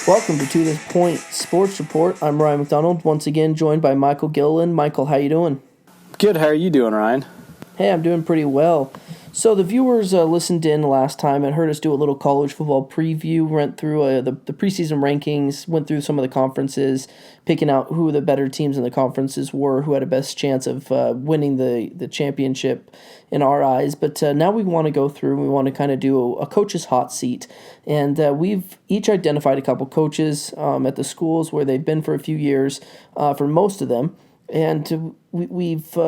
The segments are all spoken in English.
Welcome to This Point Sports Report. I'm Ryan McDonald, once again joined by Michael Gilliland. Michael, how you doing? Good. How are you doing, Ryan? Hey, I'm doing pretty well. So the viewers listened in last time and heard us do a little college football preview, went through the preseason rankings, went through some of the conferences, picking out who the better teams in the conferences were, who had a best chance of winning the championship in our eyes. But now we want to go through, we want to kind of do a coach's hot seat. And we've each identified a couple coaches at the schools where they've been for a few years, for most of them. And we've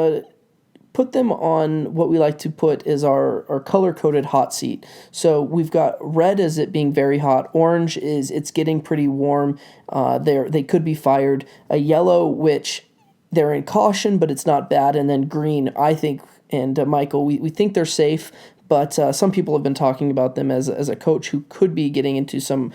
put them on what we like to put as our color-coded hot seat. So we've got red as it being very hot. Orange is it's getting pretty warm. They could be fired. A yellow, which they're in caution, but it's not bad. And then green, I think, and Michael, we think they're safe. But some people have been talking about them as a coach who could be getting into some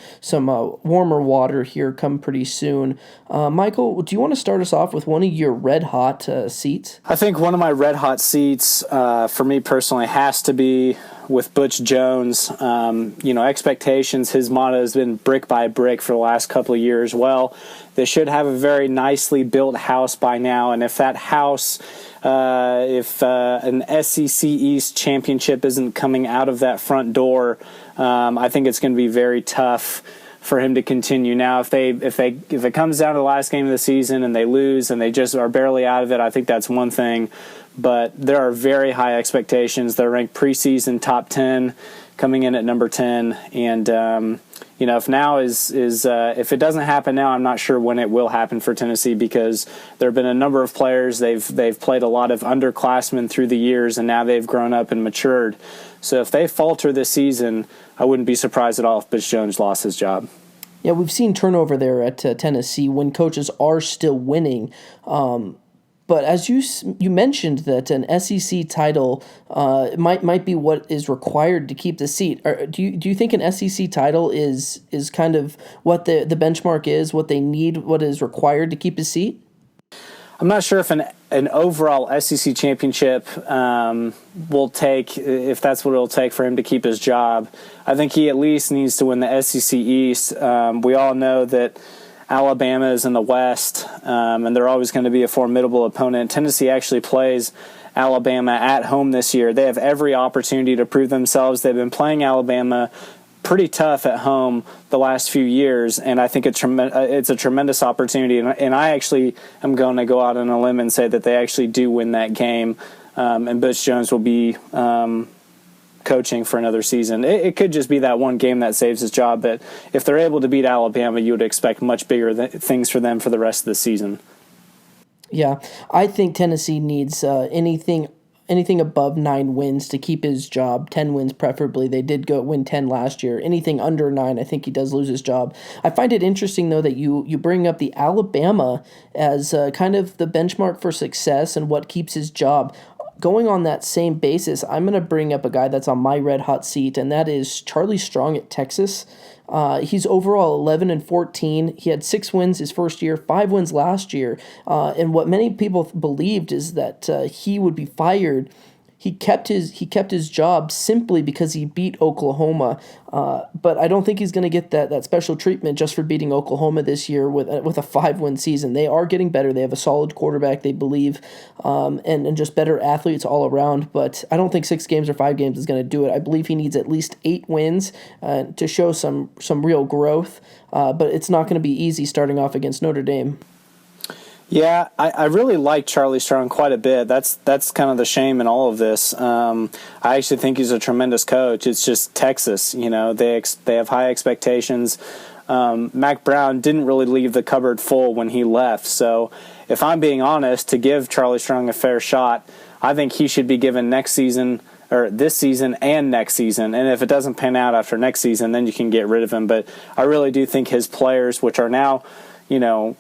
warmer water here come pretty soon. Michael, do you want to start us off with one of your red hot seats? I think one of my red hot seats for me personally has to be with Butch Jones. Expectations, his motto has been brick by brick for the last couple of years. Well, they should have a very nicely built house by now, and if that house... if an SEC East championship isn't coming out of that front door, I think it's going to be very tough for him to continue. Now, if it comes down to the last game of the season and they lose and they just are barely out of it, I think that's one thing. But there are very high expectations. They're ranked preseason top 10, coming in at number 10, and if it doesn't happen now, I'm not sure when it will happen for Tennessee, because there have been a number of players. They've played a lot of underclassmen through the years, and now they've grown up and matured. So if they falter this season, I wouldn't be surprised at all if Butch Jones lost his job. Yeah, we've seen turnover there at Tennessee when coaches are still winning. But as you mentioned that an SEC title might be what is required to keep the seat. Do you think an SEC title is kind of what the benchmark is, what they need, what is required to keep a seat? I'm not sure if an overall SEC championship will take, if that's what it'll take for him to keep his job. I think he at least needs to win the SEC East. We all know that Alabama is in the West, and they're always going to be a formidable opponent. Tennessee actually plays Alabama at home this year. They have every opportunity to prove themselves. They've been playing Alabama pretty tough at home the last few years, and I think it's a tremendous opportunity. And I actually am going to go out on a limb and say that they actually do win that game, and Butch Jones will be coaching for another season. It could just be that one game that saves his job, but if they're able to beat Alabama, you would expect much bigger things for them for the rest of the season. Yeah, I think Tennessee needs anything above 9 wins to keep his job. 10 wins preferably. They did go win 10 last year. Anything under 9, I think he does lose his job. I find it interesting, though, that you bring up the Alabama as kind of the benchmark for success and what keeps his job. Going on that same basis, I'm going to bring up a guy that's on my red hot seat, and that is Charlie Strong at Texas. He's overall 11-14. He had 6 wins his first year, 5 wins last year. And what many people believed is that he would be fired. He kept his job simply because he beat Oklahoma, but I don't think he's going to get that special treatment just for beating Oklahoma this year with a 5-win season. They are getting better. They have a solid quarterback, they believe, and just better athletes all around. But I don't think 6 games or 5 games is going to do it. I believe he needs at least 8 wins to show some real growth. But it's not going to be easy starting off against Notre Dame. Yeah, I really like Charlie Strong quite a bit. That's kind of the shame in all of this. I actually think he's a tremendous coach. It's just Texas, they have high expectations. Mac Brown didn't really leave the cupboard full when he left. So if I'm being honest, to give Charlie Strong a fair shot, I think he should be given next season, or this season and next season. And if it doesn't pan out after next season, then you can get rid of him. But I really do think his players, which are now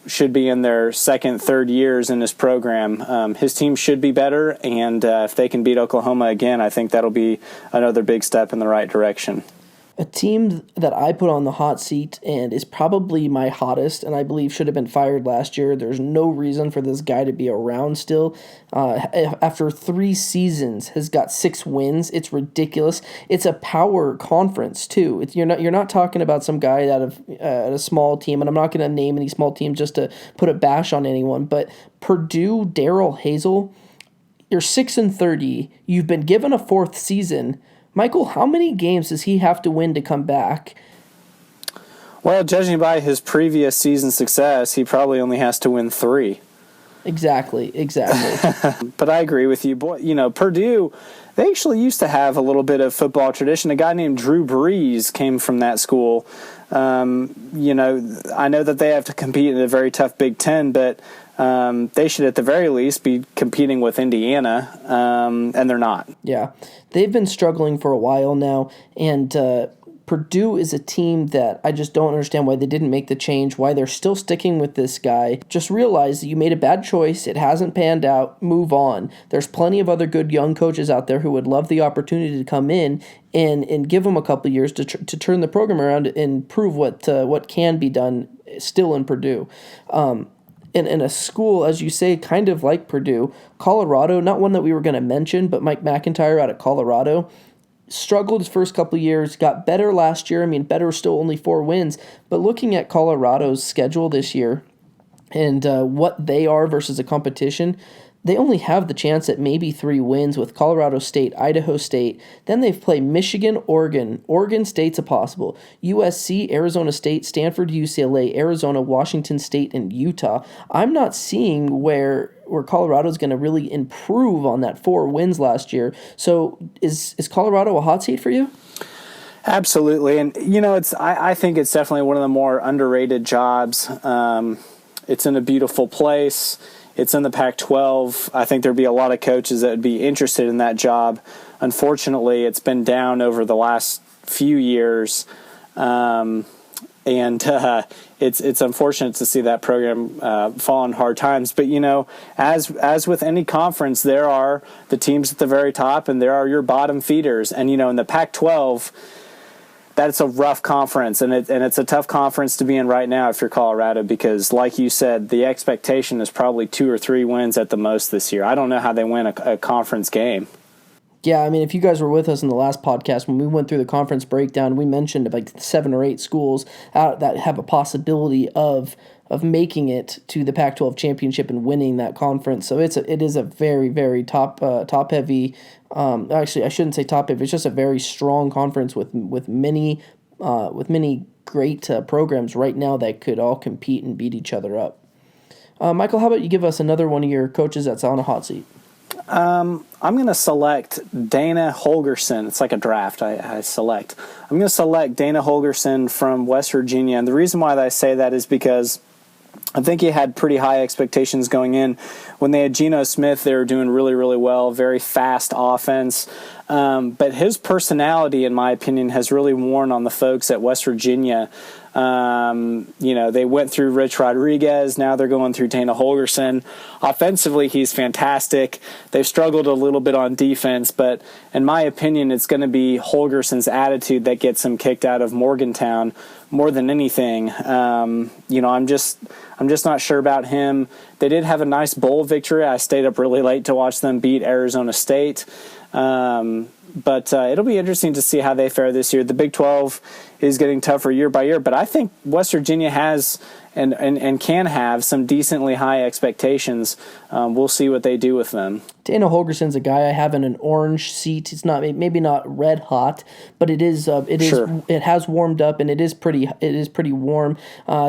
should be in their second, third years in this program. His team should be better, and if they can beat Oklahoma again, I think that'll be another big step in the right direction. A team that I put on the hot seat and is probably my hottest, and I believe should have been fired last year. There's no reason for this guy to be around still. After 3 seasons, has got 6 wins. It's ridiculous. It's a power conference too. You're not talking about some guy out of a small team, and I'm not going to name any small team just to put a bash on anyone. But Purdue, Darrell Hazel, you're 6-30. You've been given a 4th season. Michael, how many games does he have to win to come back? Well, judging by his previous season success, he probably only has to win 3. Exactly. But I agree with you. Boy, Purdue, they actually used to have a little bit of football tradition. A guy named Drew Brees came from that school. I know that they have to compete in a very tough Big Ten, but they should at the very least be competing with Indiana, and they're not. Yeah, they've been struggling for a while now, and Purdue is a team that I just don't understand why they didn't make the change, why they're still sticking with this guy. Just realize that you made a bad choice. It hasn't panned out. Move on. There's plenty of other good young coaches out there who would love the opportunity to come in and give them a couple of years to turn the program around and prove what can be done still in Purdue. In a school, as you say, kind of like Purdue, Colorado, not one that we were going to mention, but Mike McIntyre out of Colorado, struggled his first couple of years, got better last year. I mean, better still only 4 wins. But looking at Colorado's schedule this year and what they are versus a competition, they only have the chance at maybe 3 wins with Colorado State, Idaho State. Then they've played Michigan, Oregon. Oregon State's a possible. USC, Arizona State, Stanford, UCLA, Arizona, Washington State, and Utah. I'm not seeing where Colorado's going to really improve on that 4 wins last year. So is Colorado a hot seat for you? Absolutely. And, I think it's definitely one of the more underrated jobs. It's in a beautiful place. It's in the Pac-12. I think there'd be a lot of coaches that would be interested in that job. Unfortunately, it's been down over the last few years, and it's unfortunate to see that program fall on hard times. But as with any conference, there are the teams at the very top, and there are your bottom feeders. And in the Pac-12, that's a rough conference, and it's a tough conference to be in right now if you're Colorado, because, like you said, the expectation is probably 2 or 3 wins at the most this year. I don't know how they win a conference game. Yeah, I mean, if you guys were with us in the last podcast when we went through the conference breakdown, we mentioned like 7 or 8 schools that have a possibility of making it to the Pac-12 championship and winning that conference. So it is a very, very top heavy. Actually, I shouldn't say top heavy. It's just a very strong conference with many great programs right now that could all compete and beat each other up. Michael, how about you give us another one of your coaches that's on a hot seat? I'm going to select Dana Holgorsen. It's like a draft. I select. I'm going to select Dana Holgorsen from West Virginia. And the reason why I say that is because I think he had pretty high expectations going in. When they had Geno Smith, they were doing really, really well, very fast offense. But his personality, in my opinion, has really worn on the folks at West Virginia. They went through Rich Rodriguez. Now they're going through Dana Holgorsen. Offensively, he's fantastic. They've struggled a little bit on defense, but in my opinion, it's going to be Holgorsen's attitude that gets him kicked out of Morgantown more than anything. I'm just not sure about him. They did have a nice bowl victory. I stayed up really late to watch them beat Arizona State. But it'll be interesting to see how they fare this year. The Big 12 is getting tougher year by year, but I think West Virginia has and can have some decently high expectations. We'll see what they do with them. Dana Holgorsen's a guy I have in an orange seat. It's not maybe not red hot, but it is. Sure. It has warmed up, and it is pretty warm.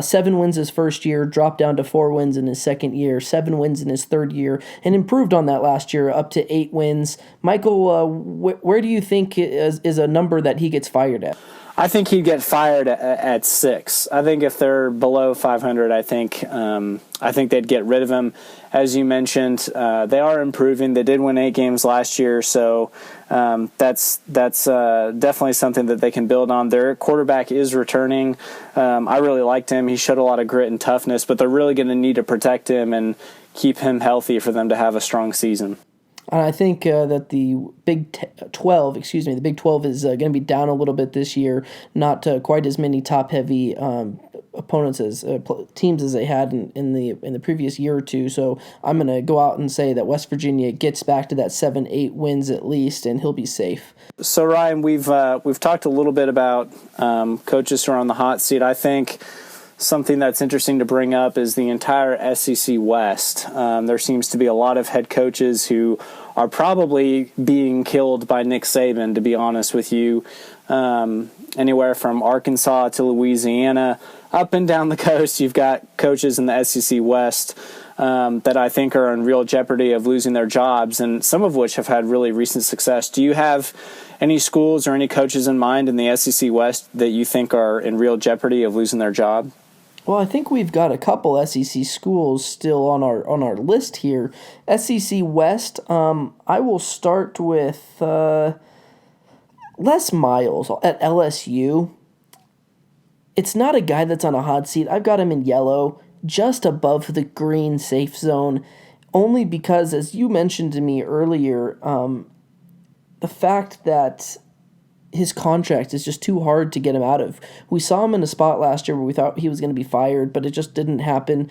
7 wins his first year, dropped down to 4 wins in his second year, 7 wins in his third year, and improved on that last year up to 8 wins. Michael, where do you think is a number that he gets fired at? I think he'd get fired at 6. I think if they're below 500, I think they'd get rid of him. As you mentioned, they are improving. They did win 8 games last year, so that's definitely something that they can build on. Their quarterback is returning. I really liked him. He showed a lot of grit and toughness, but they're really going to need to protect him and keep him healthy for them to have a strong season. And I think that the the Big 12 is going to be down a little bit this year. Not quite as many top-heavy opponents as teams as they had in the previous year or two. So I'm going to go out and say that West Virginia gets back to that 7-8 wins at least, and he'll be safe. So Ryan, we've talked a little bit about coaches who are on the hot seat. I think something that's interesting to bring up is the entire SEC West. There seems to be a lot of head coaches who are probably being killed by Nick Saban, to be honest with you. Anywhere from Arkansas to Louisiana, up and down the coast, you've got coaches in the SEC West that I think are in real jeopardy of losing their jobs, and some of which have had really recent success. Do you have any schools or any coaches in mind in the SEC West that you think are in real jeopardy of losing their job? Well, I think we've got a couple SEC schools still on our list here. SEC West, I will start with Les Miles at LSU. It's not a guy that's on a hot seat. I've got him in yellow, just above the green safe zone, only because, as you mentioned to me earlier, the fact that his contract is just too hard to get him out of. We saw him in a spot last year where we thought he was going to be fired, but it just didn't happen.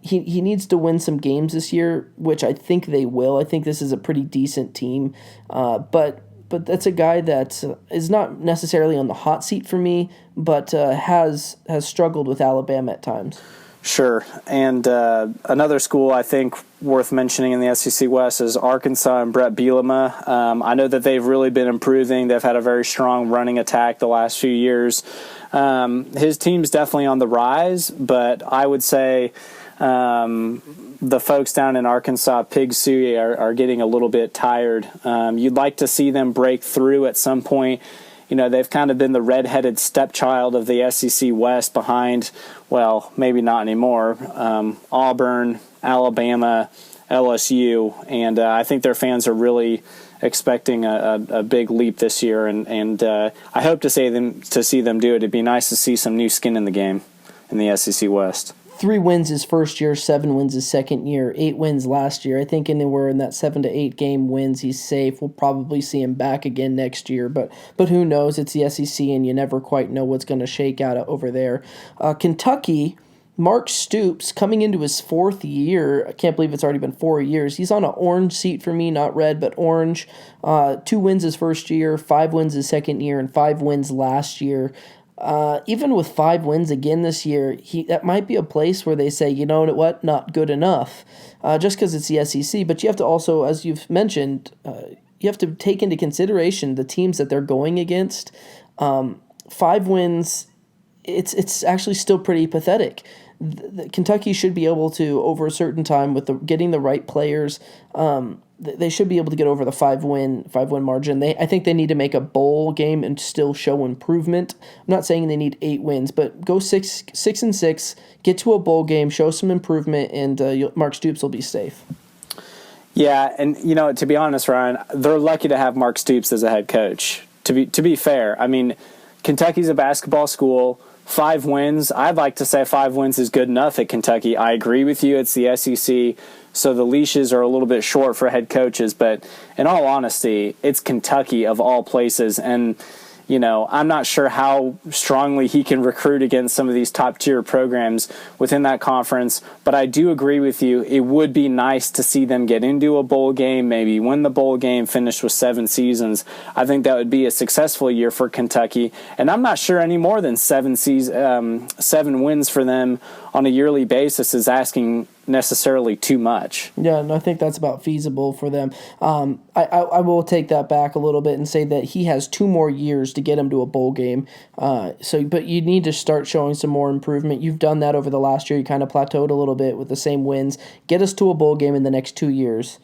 He needs to win some games this year, which I think they will. I think this is a pretty decent team, but that's a guy that is not necessarily on the hot seat for me, but has struggled with Alabama at times. Sure. And another school I think worth mentioning in the SEC West is Arkansas and Brett Bielema. I know that they've really been improving. They've had a very strong running attack the last few years. His team's definitely on the rise, but I would say the folks down in Arkansas, Pig Suey, are getting a little bit tired. You'd like to see them break through at some point. You know, they've kind of been the redheaded stepchild of the SEC West behind, well, maybe not anymore, Auburn, Alabama, LSU, and I think their fans are really expecting a big leap this year, and I hope to see them do it. It'd be nice to see some new skin in the game in the SEC West. 3 wins his first year, 7 wins his second year, 8 wins last year. I think anywhere in that 7 to 8 game wins, he's safe. We'll probably see him back again next year, but who knows? It's the SEC, and you never quite know what's going to shake out over there. Kentucky, Mark Stoops, coming into his 4th year. I can't believe it's already been 4 years. He's on an orange seat for me, not red, but orange. 2 wins his first year, 5 wins his second year, and 5 wins last year. Even with 5 wins again this year, that might be a place where they say, you know what, not good enough, just because it's the SEC. But you have to also, as you've mentioned, you have to take into consideration the teams that they're going against. 5 wins, it's actually still pretty pathetic. Kentucky should be able to, over a certain time, with getting the right players, they should be able to get over the 5-win margin. I think they need to make a bowl game and still show improvement. I'm not saying they need 8 wins, but go 6-6, get to a bowl game, show some improvement, and Mark Stoops will be safe. Yeah, and to be honest, Ryan, they're lucky to have Mark Stoops as a head coach. To be fair, I mean, Kentucky's a basketball school. 5 wins, I'd like to say 5 wins is good enough at Kentucky. I agree with you. It's the SEC, so the leashes are a little bit short for head coaches. But in all honesty, it's Kentucky of all places. And, I'm not sure how strongly he can recruit against some of these top-tier programs within that conference. But I do agree with you. It would be nice to see them get into a bowl game, maybe win the bowl game, finish with 7 seasons. I think that would be a successful year for Kentucky. And I'm not sure any more than 7 wins for them on a yearly basis is asking necessarily too much. Yeah, and I think that's about feasible for them. I will take that back a little bit and say that he has 2 more years to get him to a bowl game. But you need to start showing some more improvement. You've done that over the last year. You kind of plateaued a little bit with the same wins. Get us to a bowl game in the next 2 years.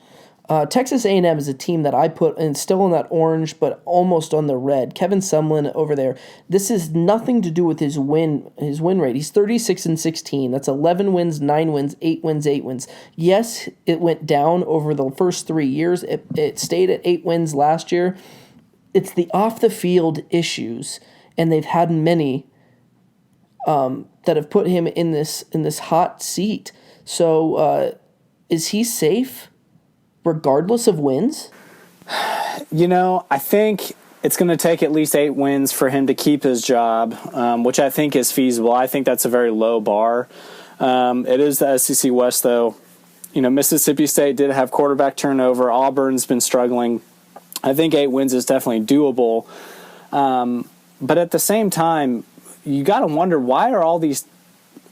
Texas A&M is a team that I put in still in that orange, but almost on the red. Kevin Sumlin over there. This has nothing to do with his win rate. He's 36-16. That's 11 wins, 9 wins, 8 wins, 8 wins. Yes, it went down over the first 3 years. It stayed at 8 wins last year. It's the off the field issues, and they've had many that have put him in this hot seat. So is he safe? regardless of wins? I think it's going to take at least 8 wins for him to keep his job, which I think is feasible. I think that's a very low bar. It is the SEC West, though. Mississippi State did have quarterback turnover. Auburn's been struggling. I think 8 wins is definitely doable. But at the same time, you got to wonder, why are all these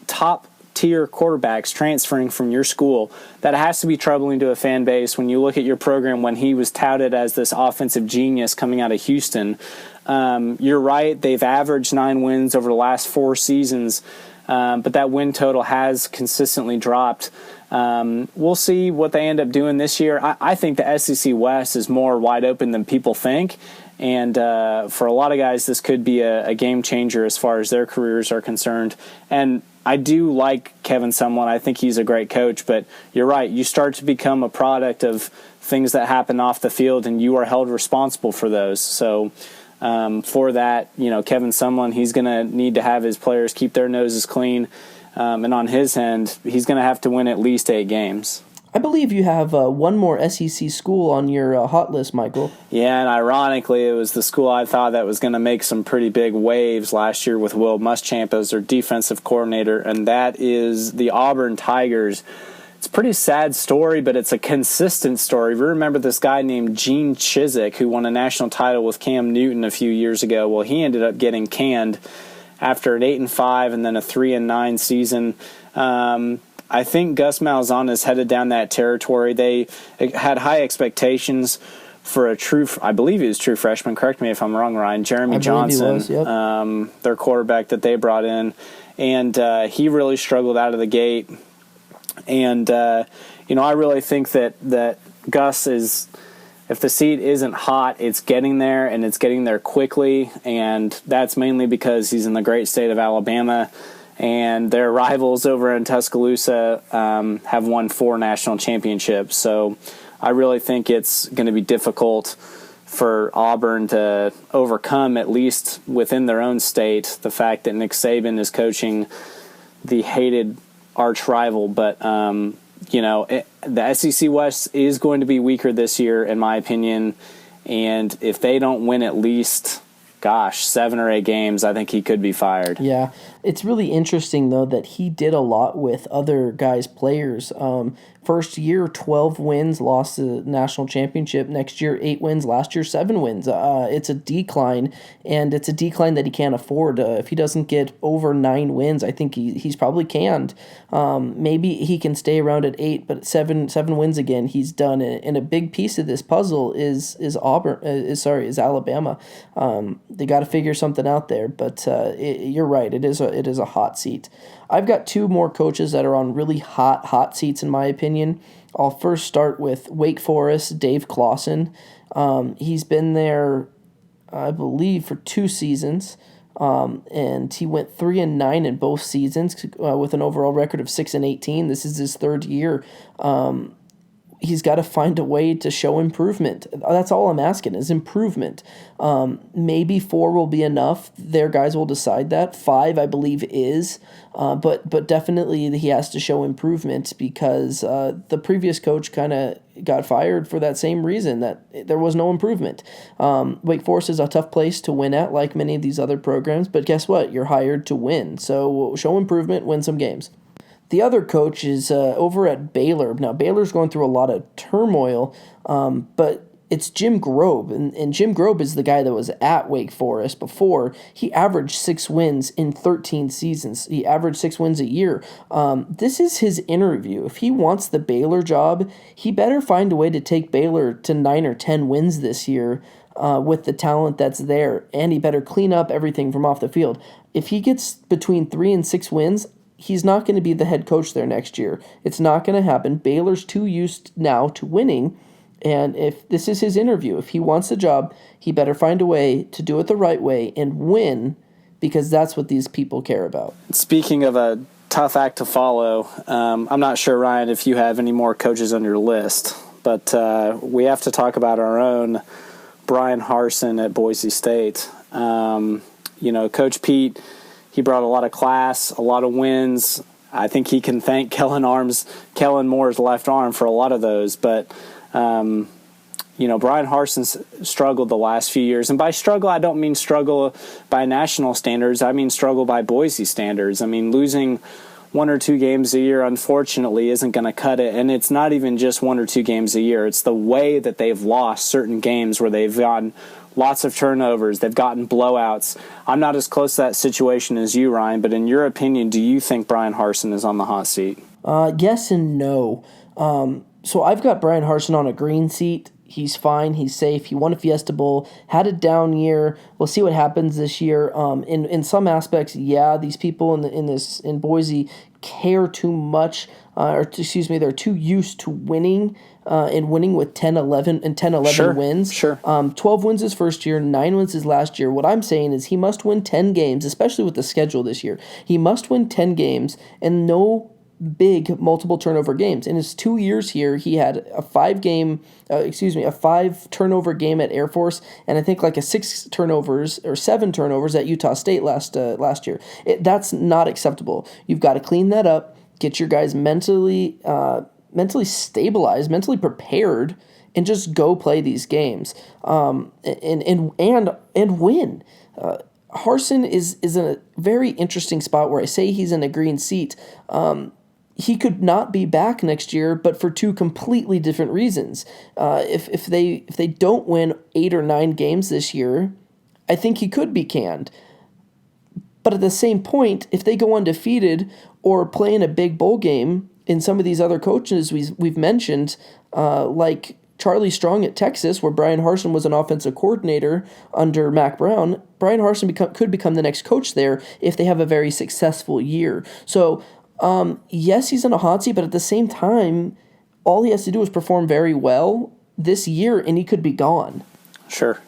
top-tier quarterbacks transferring from your school? That has to be troubling to a fan base when you look at your program when he was touted as this offensive genius coming out of Houston. You're right, they've averaged 9 wins over the last 4 seasons, but that win total has consistently dropped. We'll see what they end up doing this year. I think the SEC West is more wide open than people think. And for a lot of guys, this could be a game changer as far as their careers are concerned. And I do like Kevin Sumlin. I think he's a great coach. But you're right. You start to become a product of things that happen off the field, and you are held responsible for those. So for that, Kevin Sumlin, he's going to need to have his players keep their noses clean. And on his end, he's going to have to win at least 8 games. I believe you have one more SEC school on your hot list, Michael. Yeah, and ironically, it was the school I thought that was going to make some pretty big waves last year with Will Muschamp as their defensive coordinator, and that is the Auburn Tigers. It's a pretty sad story, but it's a consistent story. We remember this guy named Gene Chizik who won a national title with Cam Newton a few years ago. Well, he ended up getting canned after an 8-5 and then a 3-9 season. I think Gus Malzahn is headed down that territory. They had high expectations for I believe he was true freshman. Correct me if I'm wrong, Ryan. Jeremy Johnson, he was, yep. Their quarterback that they brought in, and he really struggled out of the gate. And I really think that Gus is, if the seat isn't hot, it's getting there, and it's getting there quickly, and that's mainly because he's in the great state of Alabama. And their rivals over in Tuscaloosa have won 4 national championships. So I really think it's going to be difficult for Auburn to overcome, at least within their own state, the fact that Nick Saban is coaching the hated arch rival. But, the SEC West is going to be weaker this year, in my opinion. And if they don't win at least 7 or 8 games, I think he could be fired. Yeah. It's really interesting, though, that he did a lot with other guys' players. First year, 12 wins, lost the national championship. Next year, 8 wins. Last year, 7 wins. It's a decline, and it's a decline that he can't afford. If he doesn't get over 9 wins, I think he's probably canned. Maybe he can stay around at 8, but 7 wins again, he's done. And a big piece of this puzzle is Alabama. They got to figure something out there, but you're right. It is a hot seat. I've got 2 more coaches that are on really hot seats, in my opinion. I'll first start with Wake Forest, Dave Clawson. He's been there, I believe, for 2 seasons, and he went 3-9 in both seasons with an overall record of 6-18. This is his 3rd year. He's got to find a way to show improvement. That's all I'm asking is improvement. Maybe 4 will be enough. Their guys will decide that. 5, I believe, is. But definitely he has to show improvement because the previous coach kind of got fired for that same reason, that there was no improvement. Wake Forest is a tough place to win at, like many of these other programs. But guess what? You're hired to win. So show improvement, win some games. The other coach is over at Baylor. Now, Baylor's going through a lot of turmoil, but it's Jim Grobe. And Jim Grobe is the guy that was at Wake Forest before. He averaged 6 wins in 13 seasons. He averaged 6 wins a year. This is his interview. If he wants the Baylor job, he better find a way to take Baylor to 9 or 10 wins this year with the talent that's there. And he better clean up everything from off the field. If he gets between 3 and 6 wins, he's not going to be the head coach there next year. It's not going to happen. Baylor's too used now to winning, and if this is his interview, if he wants the job, he better find a way to do it the right way and win, because that's what these people care about. Speaking of a tough act to follow, I'm not sure, Ryan, if you have any more coaches on your list, but we have to talk about our own Brian Harsin at Boise State. Coach Pete, he brought a lot of class, a lot of wins. I think he can thank Kellen Moore's left arm for a lot of those. But Brian Harson's struggled the last few years. And by struggle, I don't mean struggle by national standards. I mean struggle by Boise standards. I mean, losing 1 or 2 games a year, unfortunately, isn't going to cut it. And it's not even just 1 or 2 games a year. It's the way that they've lost certain games where they've gotten lots of turnovers. They've gotten blowouts. I'm not as close to that situation as you, Ryan, but in your opinion, do you think Brian Harsin is on the hot seat? Yes and no. So I've got Brian Harsin on a green seat. He's fine. He's safe. He won a Fiesta Bowl, had a down year. We'll see what happens this year. In some aspects, yeah, these people in Boise care too much, they're too used to winning and winning with 10-11 Sure, wins. Sure. 12 wins his first year, 9 wins his last year. What I'm saying is he must win 10 games, especially with the schedule this year. He must win 10 games and no big multiple turnover games. In his 2 years here, he had a 5 turnover game at Air Force, and I think like a 7 turnovers at Utah State last year. That's not acceptable. You've got to clean that up, get your guys mentally stabilized, mentally prepared, and just go play these games, and win. Harsin is in a very interesting spot where I say he's in a green seat. He could not be back next year, but for 2 completely different reasons. If they don't win 8 or 9 games this year, I think he could be canned. But at the same point, if they go undefeated or play in a big bowl game in some of these other coaches we've mentioned, like Charlie Strong at Texas, where Brian Harsin was an offensive coordinator under Mac Brown, Brian Harsin could become the next coach there if they have a very successful year. So, yes, he's in a hot seat, but at the same time, all he has to do is perform very well this year, and he could be gone. Sure.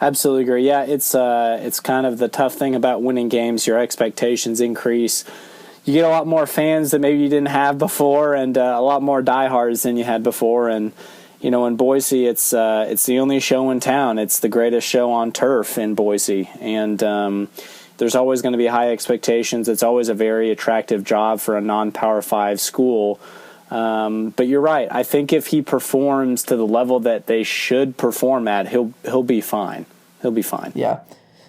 Absolutely agree. Yeah, it's kind of the tough thing about winning games. Your expectations increase. You get a lot more fans that maybe you didn't have before, and a lot more diehards than you had before. And in Boise, it's the only show in town. It's the greatest show on turf in Boise, and there's always going to be high expectations. It's always a very attractive job for a non-Power 5 school. But you're right. I think if he performs to the level that they should perform at, he'll be fine. He'll be fine. Yeah.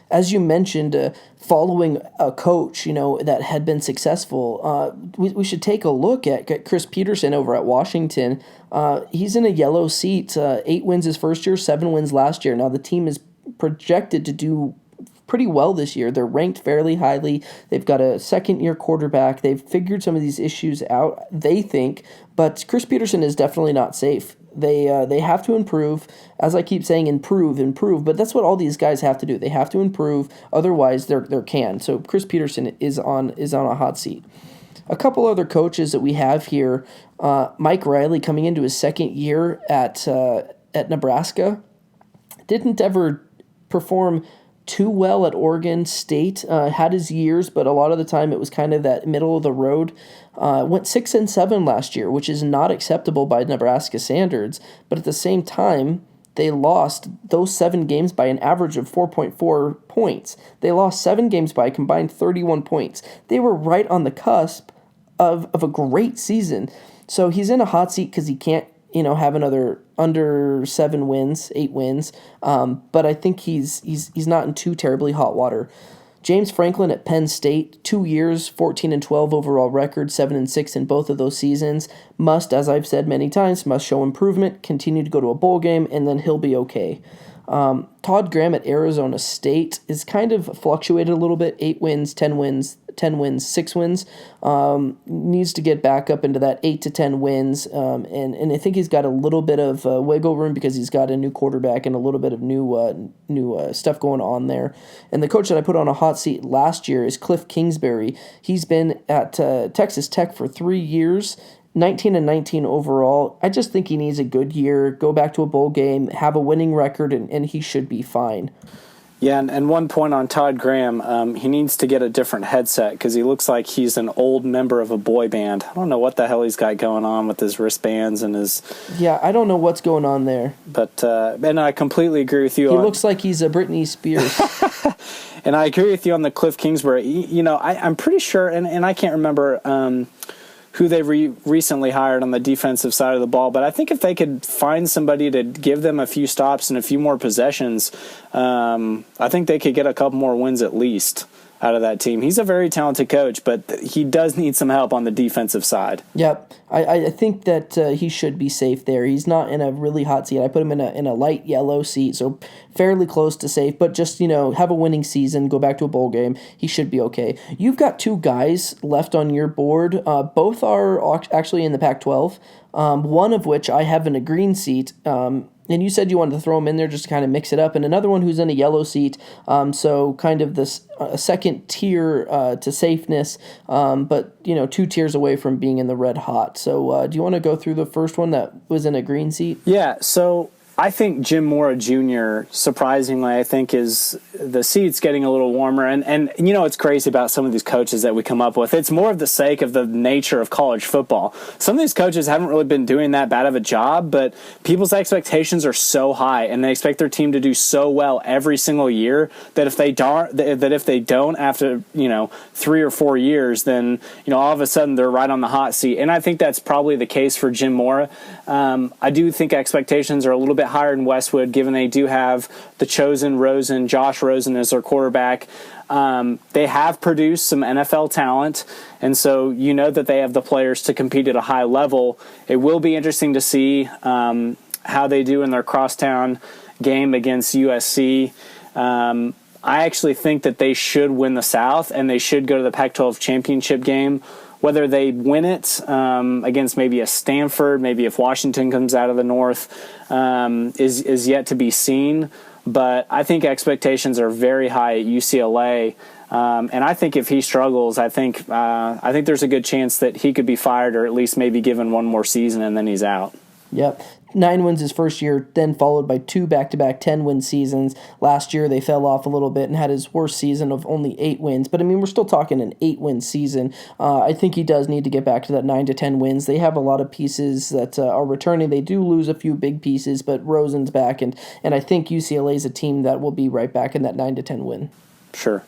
As you mentioned, following a coach, that had been successful, we should take a look at Chris Peterson over at Washington. He's in a yellow seat, 8 wins his first year, 7 wins last year. Now the team is projected to do pretty well this year. They're ranked fairly highly. They've got a second-year quarterback. They've figured some of these issues out, they think, but Chris Peterson is definitely not safe. They have to improve. As I keep saying, improve, but that's what all these guys have to do. They have to improve, otherwise they're canned. So Chris Peterson is on a hot seat. A couple other coaches that we have here, Mike Riley coming into his second year at Nebraska, didn't ever perform too well at Oregon State, had his years, but a lot of the time it was kind of that middle of the road. Went 6-7 last year, which is not acceptable by Nebraska standards, but at the same time, they lost those 7 games by an average of 4.4 points. They lost 7 games by a combined 31 points. They were right on the cusp of a great season. So he's in a hot seat because he can't have another under 7 wins, 8 wins. But I think he's not in too terribly hot water. James Franklin at Penn State, 2 years, 14-12 overall record, 7-6 in both of those seasons. Must, as I've said many times, must show improvement, continue to go to a bowl game, and then he'll be okay. Todd Graham at Arizona State is kind of fluctuated a little bit, 8 wins, 10 wins, 6 wins. Needs to get back up into that 8 to 10 wins, and I think he's got a little bit of wiggle room because he's got a new quarterback and a little bit of new stuff going on there. And the coach that I put on a hot seat last year is Cliff Kingsbury. He's been at Texas Tech for 3 years, 19-19 overall. I just think he needs a good year, go back to a bowl game, have a winning record, and he should be fine. Yeah, and one point on Todd Graham, he needs to get a different headset because he looks like he's an old member of a boy band. I don't know what the hell he's got going on with his wristbands and his... Yeah, I don't know what's going on there. But, and I completely agree with you. He looks like he's a Britney Spears. And I agree with you on the Cliff Kingsbury. I'm pretty sure, and I can't remember who they recently hired on the defensive side of the ball. But I think if they could find somebody to give them a few stops and a few more possessions, I think they could get a couple more wins at least out of that team. He's a very talented coach, but he does need some help on the defensive side. Yep. I think that he should be safe there. He's not in a really hot seat. I put him in a light yellow seat, so fairly close to safe, but just, have a winning season, go back to a bowl game. He should be okay. You've got two guys left on your board. Both are actually in the Pac-12, one of which I have in a green seat, and you said you wanted to throw him in there just to kind of mix it up. And another one who's in a yellow seat, so kind of this second tier to safeness, but 2 tiers away from being in the red hot. So do you want to go through the first one that was in a green seat? Yeah, so I think Jim Mora Jr., surprisingly, I think is the seat's getting a little warmer. And it's crazy about some of these coaches that we come up with. It's more of the sake of the nature of college football. Some of these coaches haven't really been doing that bad of a job, but people's expectations are so high, and they expect their team to do so well every single year that if they don't after 3 or 4 years, then all of a sudden they're right on the hot seat. And I think that's probably the case for Jim Mora. I do think expectations are a little bit higher in Westwood, given they do have the chosen Josh Rosen as their quarterback. They have produced some NFL talent, and so that they have the players to compete at a high level. It will be interesting to see how they do in their crosstown game against USC. I actually think that they should win the South, and they should go to the Pac-12 championship game. Whether they win it against maybe a Stanford, maybe if Washington comes out of the North, is yet to be seen. But I think expectations are very high at UCLA, and I think if he struggles, I think there's a good chance that he could be fired or at least maybe given one more season and then he's out. Yep. 9 wins his first year, then followed by 2 back-to-back 10-win seasons. Last year, they fell off a little bit and had his worst season of only 8 wins. But, we're still talking an 8-win season. I think he does need to get back to that 9 to 10 wins. They have a lot of pieces that are returning. They do lose a few big pieces, but Rosen's back, and I think UCLA is a team that will be right back in that 9 to 10 win. Sure.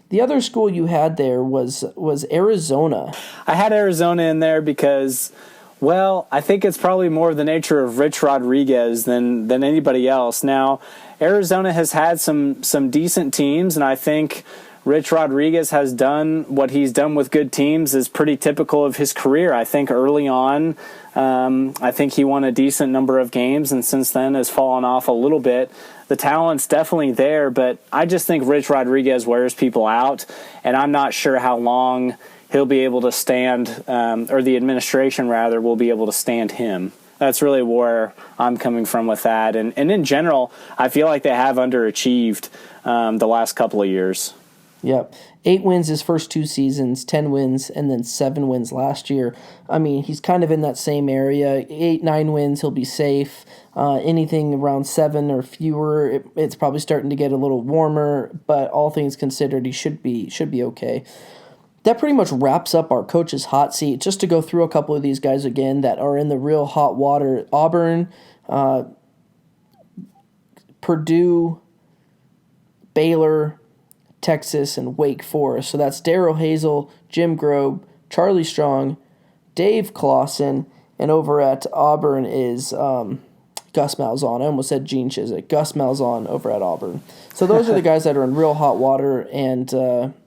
The other school you had there was Arizona. I had Arizona in there because, well, I think it's probably more of the nature of Rich Rodriguez than anybody else. Now, Arizona has had some decent teams, and I think Rich Rodriguez has done what he's done with good teams is pretty typical of his career. I think early on, I think he won a decent number of games, and since then has fallen off a little bit. The talent's definitely there, but I just think Rich Rodriguez wears people out, and I'm not sure how long he'll be able to stand, or the administration, rather, will be able to stand him. That's really where I'm coming from with that. And in general, I feel like they have underachieved the last couple of years. Yep. 8 wins his first 2 seasons, 10 wins, and then 7 wins last year. He's kind of in that same area. 8, 9 wins, he'll be safe. Anything around 7 or fewer, it's probably starting to get a little warmer, but all things considered, he should be okay. That pretty much wraps up our coach's hot seat. Just to go through a couple of these guys again that are in the real hot water: Auburn, Purdue, Baylor, Texas, and Wake Forest. So that's Darrell Hazel, Jim Grobe, Charlie Strong, Dave Clawson, and over at Auburn is Gus Malzahn. I almost said Gene Chizik. Gus Malzahn over at Auburn. So those are the guys that are in real hot water, and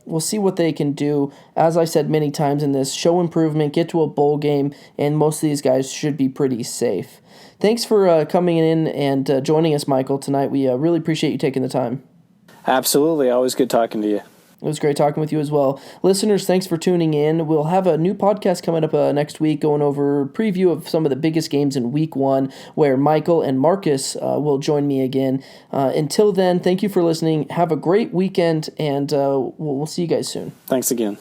we'll see what they can do. As I said many times in this, show improvement, get to a bowl game, and most of these guys should be pretty safe. Thanks for coming in and joining us, Michael, tonight. We really appreciate you taking the time. Absolutely. Always good talking to you. It was great talking with you as well. Listeners, thanks for tuning in. We'll have a new podcast coming up next week going over a preview of some of the biggest games in Week 1 where Michael and Marcus will join me again. Until then, thank you for listening. Have a great weekend, and we'll see you guys soon. Thanks again.